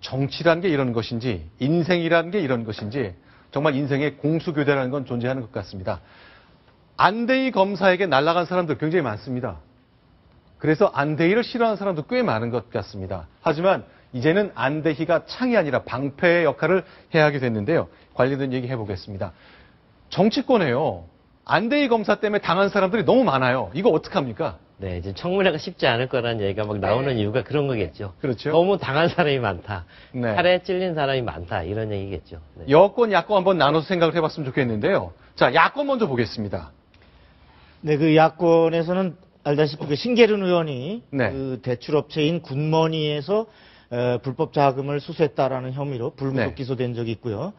정치라는 게 이런 것인지 인생이라는 게 이런 것인지 정말 인생의 공수교대라는 건 존재하는 것 같습니다. 안대희 검사에게 날아간 사람들 굉장히 많습니다. 그래서 안대희를 싫어하는 사람도 꽤 많은 것 같습니다. 하지만 이제는 안대희가 창이 아니라 방패의 역할을 해야 하게 됐는데요. 관련된 얘기 해보겠습니다. 정치권에요. 안대희 검사 때문에 당한 사람들이 너무 많아요. 이거 어떡합니까? 네, 이제 청문회가 쉽지 않을 거라는 얘기가 막 나오는 이유가 그런 거겠죠. 그렇죠. 너무 당한 사람이 많다. 네. 칼에 찔린 사람이 많다. 이런 얘기겠죠. 네. 여권, 야권 한번 나눠서 생각을 해봤으면 좋겠는데요. 자, 야권 먼저 보겠습니다. 네, 그 야권에서는 알다시피 그 신계륜 의원이 네. 그 대출업체인 굿머니에서 불법 자금을 수수했다라는 혐의로 불구속 네. 기소된 적이 있고요.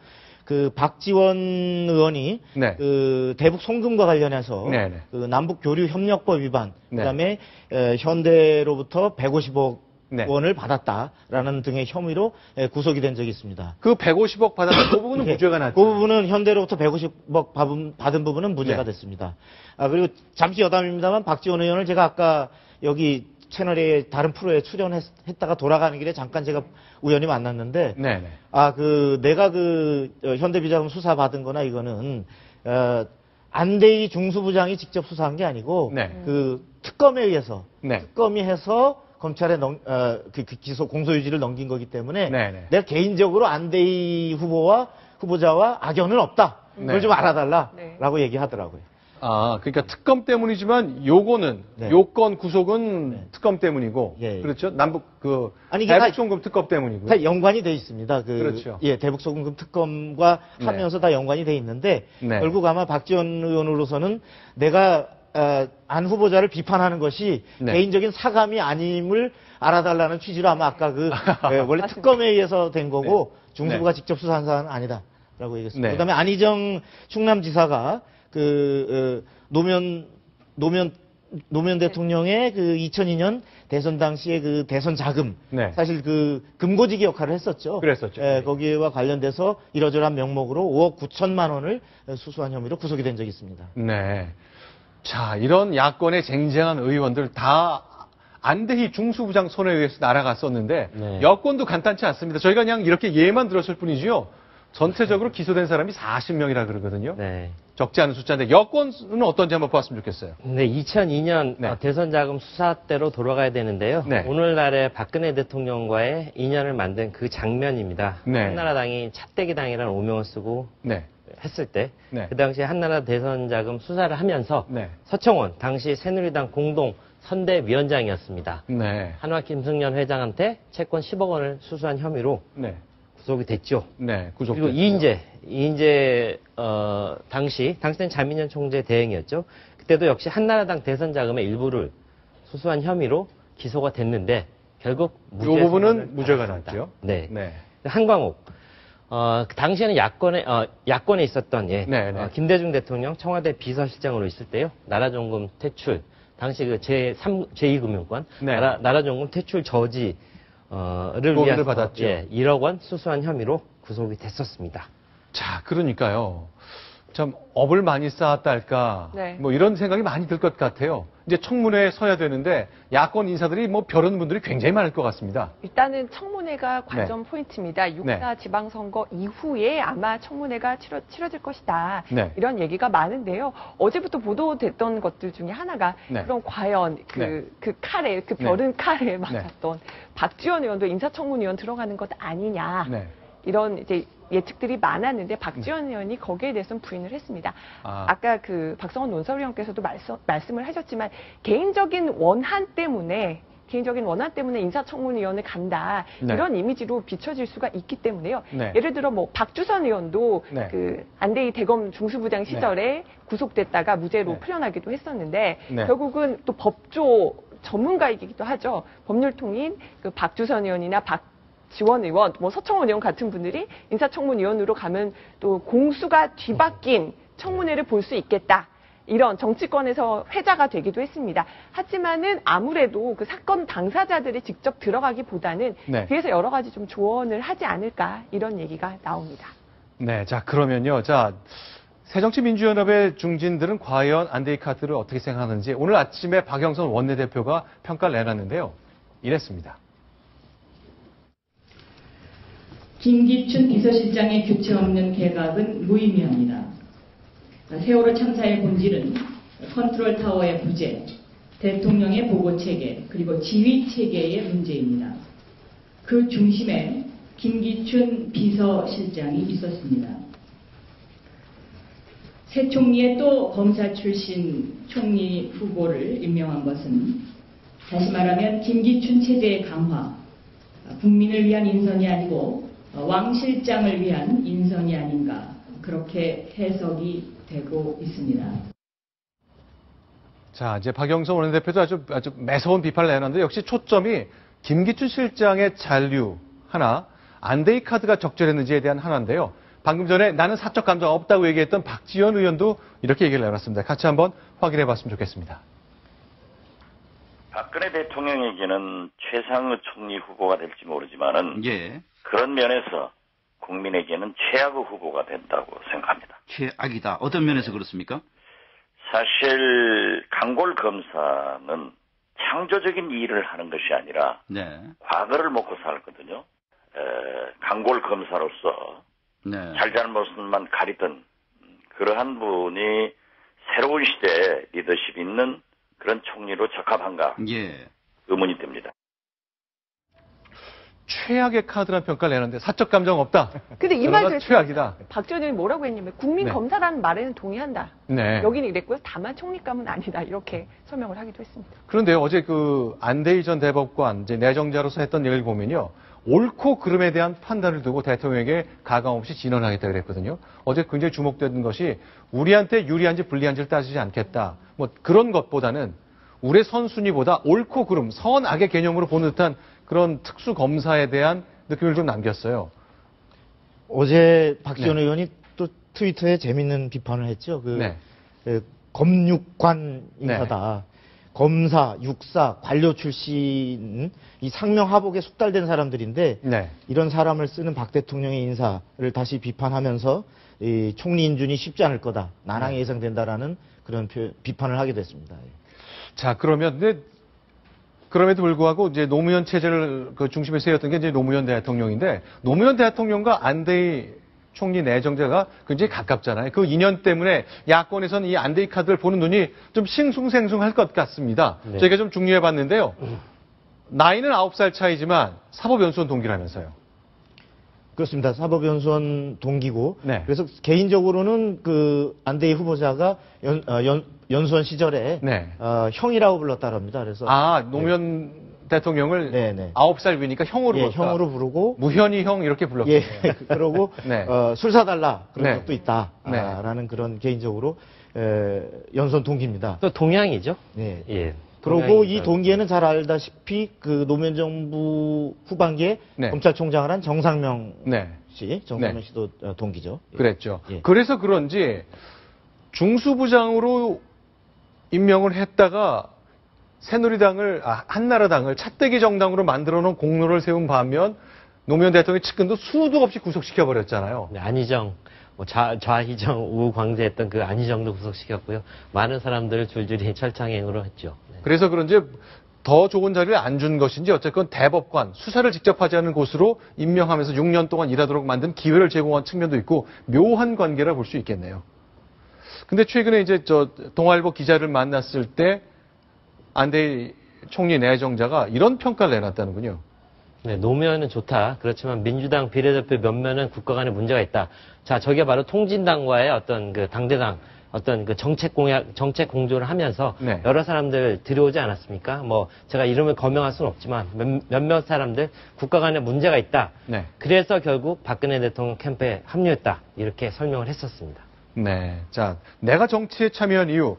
그 박지원 의원이 네. 그 대북 송금과 관련해서 네, 네. 그 남북 교류 협력법 위반, 네. 그다음에 현대로부터 150억 네. 원을 받았다라는 등의 혐의로 구속이 된 적이 있습니다. 그 150억 받았던 그 부분은 네, 무죄가 났죠. 그 부분은 현대로부터 150억 받은 부분은 무죄가 네. 됐습니다. 그리고 잠시 여담입니다만 박지원 의원을 제가 아까 여기 채널에 다른 프로에 출연했다가 돌아가는 길에 잠깐 제가 우연히 만났는데, 네네. 내가 현대비자금 수사 받은 거나 이거는, 안대희 중수부장이 직접 수사한 게 아니고, 네. 그 특검에 의해서, 네. 특검이 해서 검찰에 기소 공소유지를 넘긴 거기 때문에, 네네. 내가 개인적으로 안대희 후보자와 악연은 없다. 그걸 네. 좀 알아달라라고 네. 얘기하더라고요. 아, 그러니까 특검 때문이지만 요거는 네. 요건 구속은 네. 특검 때문이고 예. 그렇죠? 남북 아니, 이게 대북 송금 특검 때문이고요. 다 연관이 돼 있습니다. 그렇죠. 예, 대북송금 특검과 네. 하면서 다 연관이 돼 있는데, 네. 결국 아마 박지원 의원으로서는 내가, 안 후보자를 비판하는 것이 네. 개인적인 사감이 아님을 알아달라는 취지로 아마 아까 원래 특검에 의해서 된 거고, 중수부가 직접 수사한 사안은 아니다라고 얘기했습니다. 네. 그 다음에 안희정 충남지사가 노무현 대통령의 2002년 대선 당시에 그 대선 자금, 네. 사실 금고지기 역할을 했었죠. 그랬었죠. 거기와 관련돼서 이러저러한 명목으로 5억 9천만 원을 수수한 혐의로 구속이 된 적이 있습니다. 네. 자, 이런 야권의 쟁쟁한 의원들 다 안대희 중수부장 손에 의해서 날아갔었는데 네. 여권도 간단치 않습니다. 저희가 그냥 이렇게 예만 들었을 뿐이죠. 전체적으로 기소된 사람이 40명이라 그러거든요. 네. 적지 않은 숫자인데 여권은 어떤지 한번 봤으면 좋겠어요. 네, 2002년 네. 대선 자금 수사 때로 돌아가야 되는데요. 네. 오늘날의 박근혜 대통령과의 인연을 만든 그 장면입니다. 네. 한나라당이 찻대기당이라는 오명을 쓰고 네. 했을 때, 네. 그 당시에 한나라 대선 자금 수사를 하면서 네. 서청원 당시 새누리당 공동 선대위원장이었습니다. 네. 한화 김승연 회장한테 채권 10억 원을 수수한 혐의로 네. 구속이 됐죠. 네. 구속. 그리고 이인재 당시 때는 자민련 총재 대행이었죠. 그때도 역시 한나라당 대선 자금의 일부를 수수한 혐의로 기소가 됐는데 결국 이 부분은 무죄가 받았습니다. 났죠. 네. 네. 한광욱 그 당시에는 야권에 있었던 네, 네. 김대중 대통령 청와대 비서실장으로 있을 때요. 나라종금 퇴출 당시 그 제2금융권 네. 나라종금 퇴출 저지 를 위해서 받았죠. 1억 원 수수한 혐의로 구속이 됐었습니다. 자, 그러니까요. 참 업을 많이 쌓았다 할까. 네. 뭐 이런 생각이 많이 들 것 같아요. 이제 청문회에 서야 되는데 야권 인사들이 뭐 벼르는 분들이 굉장히 많을 것 같습니다. 일단은 청문회가 관전 포인트입니다. 6.4 지방선거 이후에 아마 청문회가 치러질 것이다. 네. 이런 얘기가 많은데요. 어제부터 보도됐던 것들 중에 하나가 네. 그럼 과연 그 칼에, 그 벼른 칼에 맞았던 박지원 의원도 인사청문위원 들어가는 것 아니냐. 네. 이런 이제 예측들이 많았는데 박지원 의원이 거기에 대해서는 부인을 했습니다. 아까 그 박성원 논설위원께서도 말씀을 하셨지만 개인적인 원한 때문에 인사청문위원을 간다. 네. 이런 이미지로 비춰질 수가 있기 때문에요. 네. 예를 들어 뭐 박주선 의원도 네. 그 안대희 대검 중수부장 시절에 구속됐다가 무죄로 네. 풀려나기도 했었는데 네. 결국은 또 법조 전문가이기도 하죠. 법률통인 그 박주선 의원이나 지원 의원, 뭐 서청원 의원 같은 분들이 인사청문위원으로 가면 또 공수가 뒤바뀐 청문회를 볼 수 있겠다. 이런 정치권에서 회자가 되기도 했습니다. 하지만은 아무래도 그 사건 당사자들이 직접 들어가기보다는 네. 뒤에서 여러 가지 좀 조언을 하지 않을까 이런 얘기가 나옵니다. 네. 자, 그러면요. 자, 새정치민주연합의 중진들은 과연 안대희 카드를 어떻게 생각하는지 오늘 아침에 박영선 원내대표가 평가를 내놨는데요. 이랬습니다. 김기춘 비서실장의 교체 없는 개각은 무의미합니다. 세월호 참사의 본질은 컨트롤 타워의 부재, 대통령의 보고 체계, 그리고 지휘 체계의 문제입니다. 그 중심에 김기춘 비서실장이 있었습니다. 새 총리의 또 검사 출신 총리 후보를 임명한 것은 다시 말하면 김기춘 체제의 강화, 국민을 위한 인선이 아니고 왕 실장을 위한 인선이 아닌가 그렇게 해석이 되고 있습니다. 자, 이제 박영선 원내대표도 아주 매서운 비판을 내놨는데 역시 초점이 김기춘 실장의 잔류 하나, 안데이 카드가 적절했는지에 대한 하나인데요. 방금 전에 나는 사적 감정 없다고 얘기했던 박지원 의원도 이렇게 얘기를 내놨습니다. 같이 한번 확인해 봤으면 좋겠습니다. 박근혜 대통령에게는 최상의 총리 후보가 될지 모르지만은 예. 그런 면에서 국민에게는 최악의 후보가 된다고 생각합니다. 최악이다. 어떤 면에서 그렇습니까? 사실 강골 검사는 창조적인 일을 하는 것이 아니라 네. 과거를 먹고 살거든요. 강골 검사로서 네. 잘잘못만 가리던 그러한 분이 새로운 시대에 리더십 있는 그런 총리로 적합한가 예. 의문이 듭니다. 최악의 카드라는 평가를 내는데 사적 감정 없다. 근데 이 말 그러나 들을 최악이다. 박지원 의원이 뭐라고 했냐면 국민 네. 검사라는 말에는 동의한다. 네. 여기는 이랬고요. 다만 총리감은 아니다. 이렇게 설명을 하기도 했습니다. 그런데 어제 그 안대희 전 대법관 이제 내정자로서 했던 얘기를 보면요. 옳고 그름에 대한 판단을 두고 대통령에게 가감 없이 진언하겠다 그랬거든요. 어제 굉장히 주목되는 것이 우리한테 유리한지 불리한지를 따지지 않겠다. 뭐 그런 것보다는 우리의 선순위보다 옳고 그름, 선악의 개념으로 보는 듯한 그런 특수 검사에 대한 느낌을 좀 남겼어요. 어제 박지원 네. 의원이 또 트위터에 재밌는 비판을 했죠. 네. 검육관 인사다. 검사, 육사, 관료 출신 이 상명하복에 숙달된 사람들인데 네. 이런 사람을 쓰는 박 대통령의 인사를 다시 비판하면서 이 총리 인준이 쉽지 않을 거다. 난항이 네. 예상된다라는 그런 비판을 하게 됐습니다. 자, 그러면 근데 그럼에도 불구하고 이제 노무현 체제를 그 중심에 세웠던 게 이제 노무현 대통령인데 노무현 대통령과 안대희 총리 내정자가 굉장히 가깝잖아요. 그 인연 때문에 야권에서는 이 안대희 카드를 보는 눈이 좀 싱숭생숭할 것 같습니다. 네. 저희가 좀 중요해 봤는데요. 나이는 9살 차이지만 사법연수원 동기라면서요. 그렇습니다. 사법연수원 동기고 네. 그래서 개인적으로는 그 안대희 후보자가 연수원 시절에 네. 형이라고 불렀다고 합니다. 그래서 노무현 대통령을 네, 네. 9살 위니까 형으로 예, 불렀다. 형으로 부르고 무현이 형 이렇게 불렀거든요. 예, 그러고 네. 술 사달라 그런 네. 적도 있다. 네. 라는 그런 개인적으로 연수원 동기입니다. 또 동양이죠. 네. 예. 그리고 동양이니까. 이 동기에는 잘 알다시피 그 노무현 정부 후반기에 네. 검찰총장을 한 정상명 네. 씨, 정상명 네. 씨도 동기죠. 예. 그랬죠. 예. 그래서 그런지 중수부장으로 임명을 했다가 새누리당을 한나라당을 차떼기 정당으로 만들어 놓은 공로를 세운 반면 노무현 대통령의 측근도 수도 없이 구속시켜 버렸잖아요. 네, 안희정, 뭐 좌희정, 우광재했던 그 안희정도 구속시켰고요. 많은 사람들을 줄줄이 철창행으로 했죠. 네. 그래서 그런지 더 좋은 자리를 안 준 것인지 어쨌건 대법관 수사를 직접 하지 않은 곳으로 임명하면서 6년 동안 일하도록 만든 기회를 제공한 측면도 있고 묘한 관계라 볼 수 있겠네요. 근데 최근에 이제 동아일보 기자를 만났을 때 안대희 총리 내정자가 이런 평가를 내놨다는군요. 네, 노무현은 좋다. 그렇지만 민주당 비례대표 몇몇은 국가 간에 문제가 있다. 자, 저게 바로 통진당과의 어떤 그 당대당 어떤 그 정책 공조를 하면서 네. 여러 사람들 들여오지 않았습니까? 뭐 제가 이름을 거명할 수는 없지만 몇몇 사람들 국가 간에 문제가 있다. 네. 그래서 결국 박근혜 대통령 캠프에 합류했다. 이렇게 설명을 했었습니다. 네. 자, 내가 정치에 참여한 이유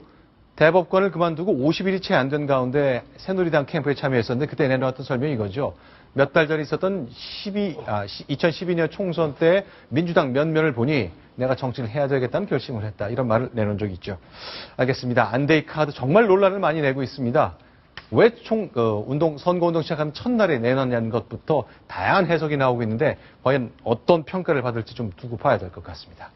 대법관을 그만두고 50일이 채 안 된 가운데 새누리당 캠프에 참여했었는데 그때 내놓았던 설명이 이거죠. 몇 달 전에 있었던 2012년 총선 때 민주당 면면을 보니 내가 정치를 해야 되겠다는 결심을 했다. 이런 말을 내놓은 적이 있죠. 알겠습니다. 안데이 카드 정말 논란을 많이 내고 있습니다. 왜 선거운동 시작하는 첫날에 내놨냐는 것부터 다양한 해석이 나오고 있는데 과연 어떤 평가를 받을지 좀 두고 봐야 될 것 같습니다.